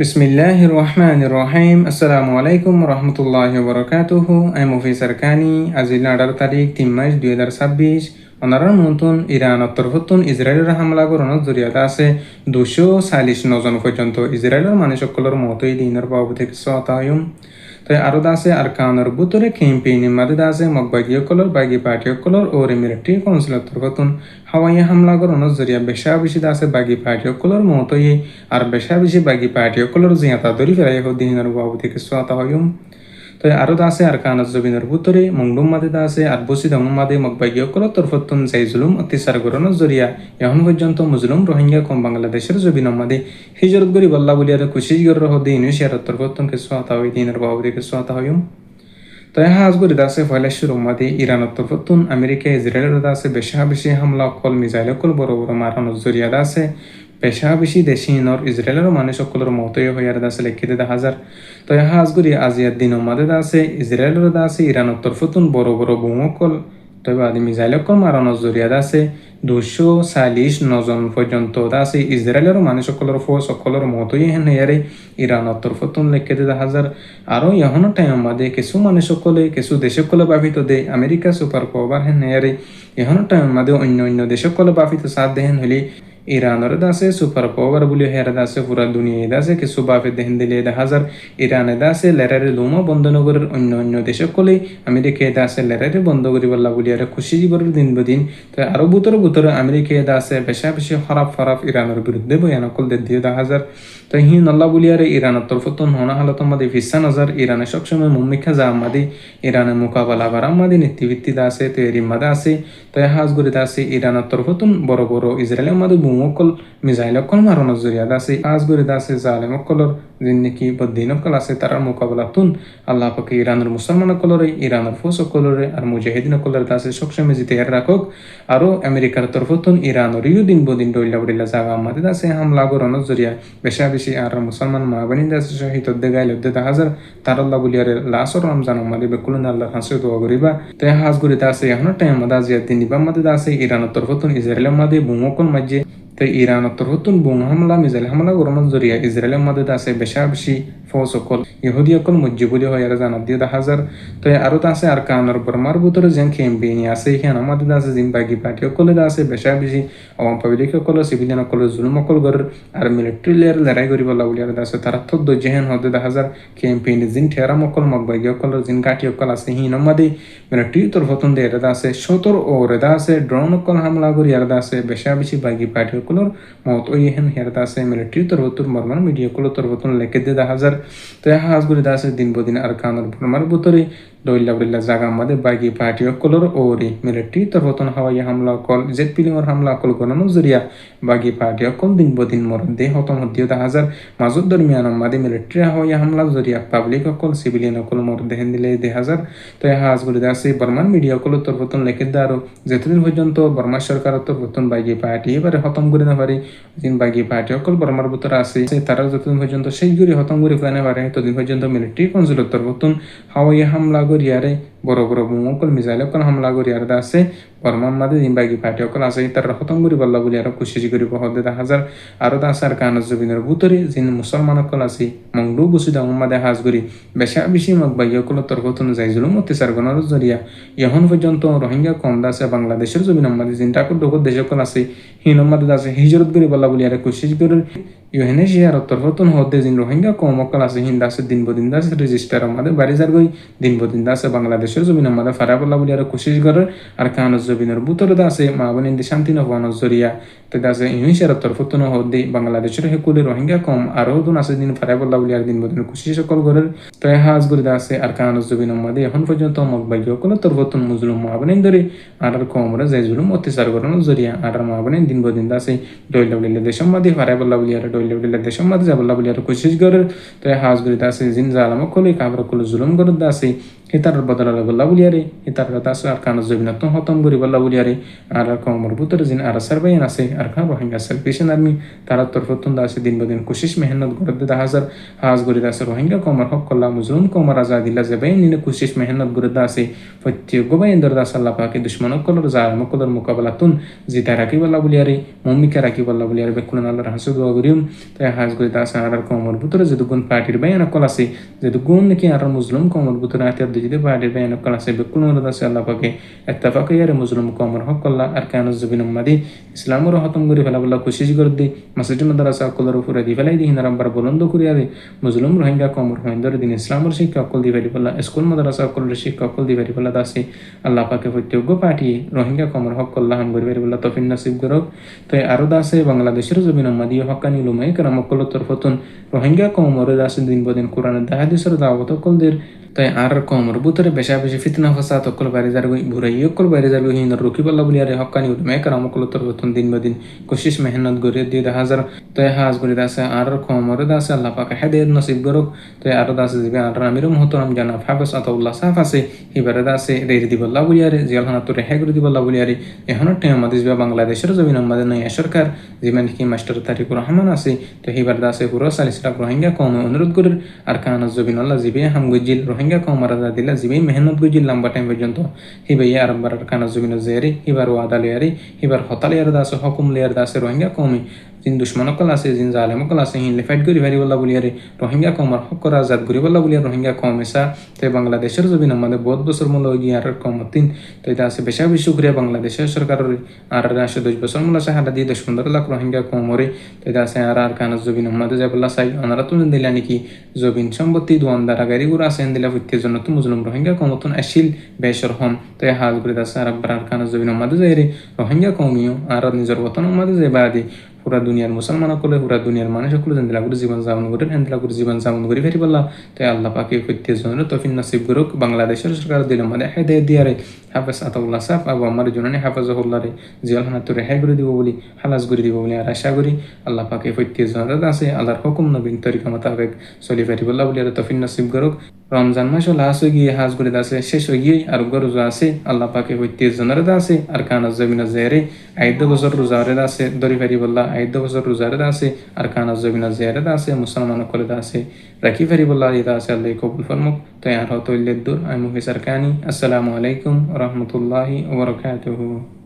বিসমিল্লাহির রহমানির রহিম। আসসালামু আলাইকুম রহমতুল্লাহি ওবরাকাতুহু। আমি মুফিসার কানি। আজি 18 তারিখ 3 মাস 2026 অনারার মন্তন ইরান তরফতুন ইসরায়েলের হামলা করানোর জরিয়াতে আছে 249 জন পর্যন্ত ইসরায়েলের মানুষসকলের মতোই দিনের বাবু থেকে সতায়ুম। তো আরো আছে আর কানের বুতরে ক্যাম্পেইনের মাঝে আছে মকবাগীয়কলর বাগি পার্টিয়কলর ও মিলিটারি কাউন্সিলর তরফতুন হাওয়াই হামলা করানোর জরিয়া বেশা বেশি আছে বাগি পার্টিয়কলর মতোই আর বেশা বেশি বাগি পার্টিয়কলর জিয়াতা দরি ফেরাই দিনের বাবু থেকে সতায়ুম। তো আরো আছে আর কানাজ জবিনের বুতরে মংডুম মাদে আছে আর বসি দং মাদে মকবাগীয়কল তরফতুন যাই জুলুম অত্যাচার করানোর জরিয়া এখন পর্যন্ত মুজলুম রোহিঙ্গা কম বাংলাদেশের জবিন মাদে হিজরত গরি বল্লা বলিয়ার কুশিস গর হদে ইউনিশিয়ার তরফতুন কে সোয়াতা হই দিনের বাবুদে কে সোয়াতা হইম। তো হাজ গরি দাসে ফয়লা শুরু মাদে ইরান তরফতুন আমেরিকা ইসরায়েলের দাসে বেশা বেশি হামলা কল মিসাইল কল বড় বড় মারানোর জরিয়া দাসে পেশা বেশি দেশি নর ইসরায়েলের মানুষ সকলের মতই হইয়ার দাসে লেখিতে দেখা হাজার। তো হাজগুড়ি আজিয়ার দিন মাদে আছে ইসরায়েলের আছে ইরানের তরফতুন বড় বড় বোমকল তবে আদি মিসাইলকল মারানোর জরিয়াদ আছে 249 জন পর্যন্ত আছে ইসরায়েলের মানুষ সকলের ফোর্স সকলের মতই হেন হইয়ারে ইরানের তরফতুন লেখিতে দেখা হাজার। আরও এখনো টাইম মাদে কিছু মানুষ সকলে কিছু দেশকলে বাভিত দে আমেরিকা সুপার পাওয়ার হেন হইয়ারে এখনো টাইম মাদে অন্য অন্য দেশকলে বাভিত সাথ দেহেন হইলে ইরানের দাসে সুপার পাওয়ার বলে হেরা দাসে পুরা দুনিয়ায় দাসে কিছু বাফে দেহেন দিলে দেখা হাজার ইরানে দাসে লেরারে লোমা বন্ধ নগরের অন্য অন্য দেশে কলে আমেরিকায় দাসে লেরারে বন্ধ করি বললা বলি আর খুশি জীবনের দিন বদিন। তো আরো বুতরে আমেরিকায় দাসে বেশা বেশি খারাপ ইরানের বিরুদ্ধে বয়ানকল দিয়ে দেখা হাজার। তো হি নল্লা বলি আর ইরানের তরফতুন হনা হালত মাদে ফিসা নজর ইরানে সবসময় মুম্মিখা যা আমাদি ইরানের মোকাবেলা করা আমাদি নীতিভিত্তি দাসে তো এর মাদে আছে। তো হাজ গরি দাসে ইরানের তরফতুন বড় বড় ইসরায়েলের মাদে বুমকল মিসাইলকল মারানোর জরিয়াদ আছে হাজ গরি দাসে জালেমকলর যিন নাকি বদ্দিনকল আছে তার মোকাবেলাতুন আল্লাহ পাকে ইরানের মুসলমানকলরে ইরানের ফৌজকলরে আর মুজাহিদিনকলরে দাসে সবসময় জিতে রাখক। আরও আমেরিকার তরফতুন ইরানের দিন বদিন ডইলা বডিলা জাগা আমাদের দাসে হামলা করানোর জরিয়া বেশা বেশি আর মুসলমান মা বানি দাসে শহীদ গাইল দে হাজার তার আল্লাহ বলিয়ারে লাসর রমজান আমাদের বেকুলন আল্লাহ হাসে দোয়া করিবা। তো হাজ গরি দাসে এখন টাইম মাদা জিয়া দিন নিবা মাদে দাসে ইরানের তরফতুন ইসরায়েলের মাদে বুমকল মাঝে তো ইরানের তরফতুন বোম হামলা মিসাইল হামলা করানোর জরিয়া ইসরায়েলের মাদে আছে বেশা বেশি ফৌজ সকল ইহুদিসকল মসজিবুলি হয় আর জানাত দিয়ে দেখা হাজার। তো আরো আছে আর কানার বর্মার ভিতরে যেন ক্যাম্পেইন আছে এখানে আমাদের আছে জিন বাগি পার্টি সকলে আছে বেশা বেশি আওয়াম পাবলিক সকল সিভিলিয়ান সকল জুলুম সকল গরের আর মিলিটারি লেয়ার লড়াই করিব লাগলি আর আছে তারা থদ যেহেন হতে দেখা হাজার ক্যাম্পেইন জিন ঠেরা মকল মকবাগি সকল জিন কাটি সকল আছে হিন আমাদের মিলিটারি তরফতুন দিয়ে আছে 17 ও রেদা আছে ড্রোন সকল হামলা করি আর আছে বেশা বেশি বাগি পার্টি সকলের মত ওই হেন হেরতা আছে মিলিটারি তরফতুন মরমান মিডিয়া সকল তরফতুন লেখে দিয়ে দেখা হাজার। তো হাজ গরি দাসে দিন বদিন আর কানর বর্মার ভিতরে দইলা বলিলা জাগা আমাদের বাগি পার্টি সকলের ওরি মিলিটারি তরফতুন হাওয়াই হামলা কল জেট পিলিংর হামলা কল গণন জরিয়া বাগি পার্টি সকল দিন বদিন মরদে হতম হদিও দেখা হাজার মাজুর দরমিয়ান আমাদের মিলিটারি হাওয়াই হামলা জরিয়া পাবলিক সকল সিভিলিয়ান সকল মরদে হেন দিলে দেখা হাজার। তো হাজ গরি দাসে বর্মান মিডিয়া সকল তরফতুন লেখে দে আরো যেতদিন পর্যন্ত বর্মা সরকারের তরফতুন বাগি পার্টি এবারে খতম করে না পারে দিন বাগি পার্টি সকল বর্মার ভিতরে আছে তারা যতদিন পর্যন্ত সেই গুরি খতম করে ফেলানে পারে ততদিন পর্যন্ত মিলিটারি কাউন্সিলের তরফতুন হাওয়াই হামলা করিয়ারে বড় বড় বোমকল মিসাইলকল হামলা করিয়ার আছে বর্মার মাঝে জিম্বাগি পার্টি সকল আছে তারা খতম করি বল্লা বলি আরো খুশি করি হদে দেখা হাজার। আরো আছে আর কানজ জবিনের ভিতরে যিন মুসলমান সকল আছে মংডু বসি দাম মাদে হাজ করি বেশা বেশি মকবাগি সকল তরফতুন যাই জুলুম অত্যাচার গণর জরিয়া এখন পর্যন্ত রোহিঙ্গা কম আছে বাংলাদেশের জমিন আমাদের যিন টাকুর ডকুর দেশ সকল আছে হিন মাদে আছে হিজরত করি বল্লা বলি আরো খুশি করি ইউহেনে শিয়ার তরফতুন হদে যিন রোহিঙ্গা কম সকল আছে হিন দাসে দিন বদিন দাসে রেজিস্টার আমাদের বাড়ি যার গই দিন বদিন দাসে বাংলাদেশের জমিন আমাদের ফারা বল্লা বলি আরো খুশি করে আর কানজ জবিনের বুতরে আছে মা বোনিন্দি শান্তি নবানোর জরিয়া তাতে আছে ইউনিশিয়ার তরফতুন হদে বাংলাদেশের হেকুলে রোহিঙ্গা কম আরো দুন আছে দিন ফারা বল্লা বলি আর দিন বদিন খুশি সকল গরের তো হাজ করে আছে আর কানজ জবিন আমাদের এখন পর্যন্ত মকবাগি সকল তরফতুন মুজলুম মা বোনিন ধরে আর কমরে যাই জুলুম অত্যাচার করানোর জরিয়া আর মা বোনিন দিন বদিন আছে ডইলা বলিলে দেশ মাদি ফারা বল্লা বলি আর ডইলা বলিলে দেশ মাদি যা বল্লা বলি আর খুশি গরের তো হাজ করে আছে জিন জালাম কলে কাবর কলে জুলুম গরদ আছে হিতার বদলালে বল্লা বুলিয়ারে হিতার দাস আর কানো জবিনত হতম গরি বল্লা বুলিয়ারে আর কমর বুতর জিন আর সারবাইন আছে আর খান রোহিঙ্গা সালভেশন আর্মি তারা তরফতুন দাসে দিন বদিন কোশিশ মেহনত গরদ দা হাজার হাজ গরি দাসে রোহিঙ্গা কমর হক কল্লা মুজলুম কমর আজাদিল্লা জবাইন নিনে কোশিশ মেহনত গরদ দাসে ফত্যি গোবাইন দর দাস আল্লাহ পাকে দুশ্মন কলর জালম কলর মুকাবালাতুন জিতা রাখি বল্লা বুলিয়ারে মম্মিকা রাখি বল্লা বুলিয়ারে বেকুন আল্লাহর হাসু দোয়া গরিম তাই হাজ গরি দাসে আর কমর বুতর যেদুগুন পার্টির বাইন কল আছে যেদুগুন নাকি আর মুজলুম কমর বুতর আতিয়ার দিজিদে পার্টির বাইন কল আছে বেকুন দাসে আল্লাহ পাকে اتفاق ইয়ারে মুজলুম কমর হক কল্লা আর কানুজ জবিন মাদি ইসলামর হতম করে ফেলা বল্লা কোশিশ করে দি মসজিদ মাদ্রাসা কলর উপরে দি ফেলাই দি নাম্বার বলন্দ করি আরে মুজলুম রোহিঙ্গা কমর হইন্দর দিন ইসলামর শিক্ষা অকল দি ফেলি বল্লা স্কুল মাদ্রাসা কলর শিক্ষা অকল দি ফেলি বল্লা দাসি আল্লাহ পাকে প্রত্যেক পাঠিয়ে রোহিঙ্গা কমর হক কল্লা হাম করে ফেলি বল্লা তফিন নসিব করক তো আরো দাসে বাংলাদেশের জবিন মাদি হকানি লুমাই কারাম অকল তরফতুন রোহিঙ্গা কমর দাসে দিন বদিন কোরআনের দাহাদিসের দাওয়াত অকলদের তাই আর কমর বুতরে বেশা বেশি ফিতনা ফাসাদ অকল বাইরে যার বুড়াই অকল বাইরে যার হিন রুকি বল্লা বলি আরে হকানি উঠমে কারাম অকল তরফতুন দিন বদিন কোশিশ মেহনত গরে দিয়ে হাজার তাই হাজ করে দাসে আর কমর দাসে আল্লাহ পাকে হেদায়েত নসিব করক তাই আর দাসে জিবে আর আমির মুহতরম জানাব হাফেজ আতাউল্লাহ সাফ আছে হিবারে দাসে রেরি দি বল্লা বলি আরে জিয়ালহানা তোরে হে করে দি বল্লা বলি আরে এখনো টাইম আমাদের জিবা বাংলাদেশের জমিন আমাদের নয় সরকার যেমন কি মাস্টার তারিকুর রহমান আছে তো হিবার দাসে পুরো সালিসরা রোহিঙ্গা কম অনুরোধ করে আর কানা জবিন আল্লাহ জিবে হাম গজিল রোহিঙ্গা কম মারা দিলা জিবে মেহনত গজিল লম্বা টাইম পর্যন্ত হিবাই আর বার কানা জবিন জেরি হিবার ওয়াদা লিয়ারি হিবার হতাল ইয়ার দাসে হুকুম লিয়ার দাসে রোহিঙ্গা কমে জিন দুশ্মনকল আছে জিন জালেমকল আছে হিনলে ফাইট করি ভারি বল্লা বলিয়ারে রোহিঙ্গা কমার হক করা আজাদ করি বল্লা বলিয়া রোহিঙ্গা কম এসা তো বাংলাদেশের জবিন আমাদের বহুত বছর মূল্য গিয়ে আর কমতিন তো এটা আছে বেশা বেশি শুক্রিয়া বাংলাদেশের সরকারের আর 10 বছর মূল্য সাহায্য দিয়ে 10-15 লাখ রোহিঙ্গা কমরে তো এটা আছে আর কানাজ জবিন আমাদের যে বল্লা চাই ওনারা তো দিলা নাকি জবিন সম্পত্তি দোয়ানদারা গাড়ি গুড়া আছে দিলা ফুটির জন্য তো মুসলিম রোহিঙ্গা কমতন আসিল বেশর হম তো হাল করে আছে আর কানাজ জবিন আমাদের যাই রোহিঙ্গা কমিও আর নিজের বতন আমাদের যে বাদি পুরা দুনিয়ার মুসলমান সকলে পুরা দুনিয়ার মানুষ সকলে যেন করে জীবন যাপন করেন হেন করে জীবন যাপন করে ফেরি বললা তাই আল্লাহ পাকে প্রত্যেক জনের তফিন নসিব করুক বাংলাদেশের সরকার দিল মানে হেদায়েত দিয়ারে হাফেজ আতাউল্লাহ সাহেব আবু আমার জন্য হাফেজহুল্লাহ রে জিয়ালহানা তো রেহাই করে দিব বলি হালাস করে দিব বলি আর আশা করি আল্লাহ পাকে প্রত্যেক জনের আছে আল্লাহর হুকুম নবীন তরিকা মোতাবেক চলি ফেরি বললা বলি আর তফিন নসিব করুক রমজান মাস লাস হয়ে গিয়ে হাজ করে আছে শেষ হয়ে গিয়ে আর রোজা আছে আল্লাহ পাকে প্রত্যেক জনের আছে আর কানা জমিনা জেরে 8 বছর রোজারে আছে দরি ফেরি বললা 8 বছর রোজারে আছে আর কানা জমিনা জেরে আছে মুসলমান কলে আছে রাখি ফেরি বললা এটা আছে আল্লাহ কবুল ফরমুক তো আর হতো দূর আমি মুফিসার কানি আসসালামু আলাইকুম ওয়া রাহমাতুল্লাহি ওয়া বারাকাতুহু।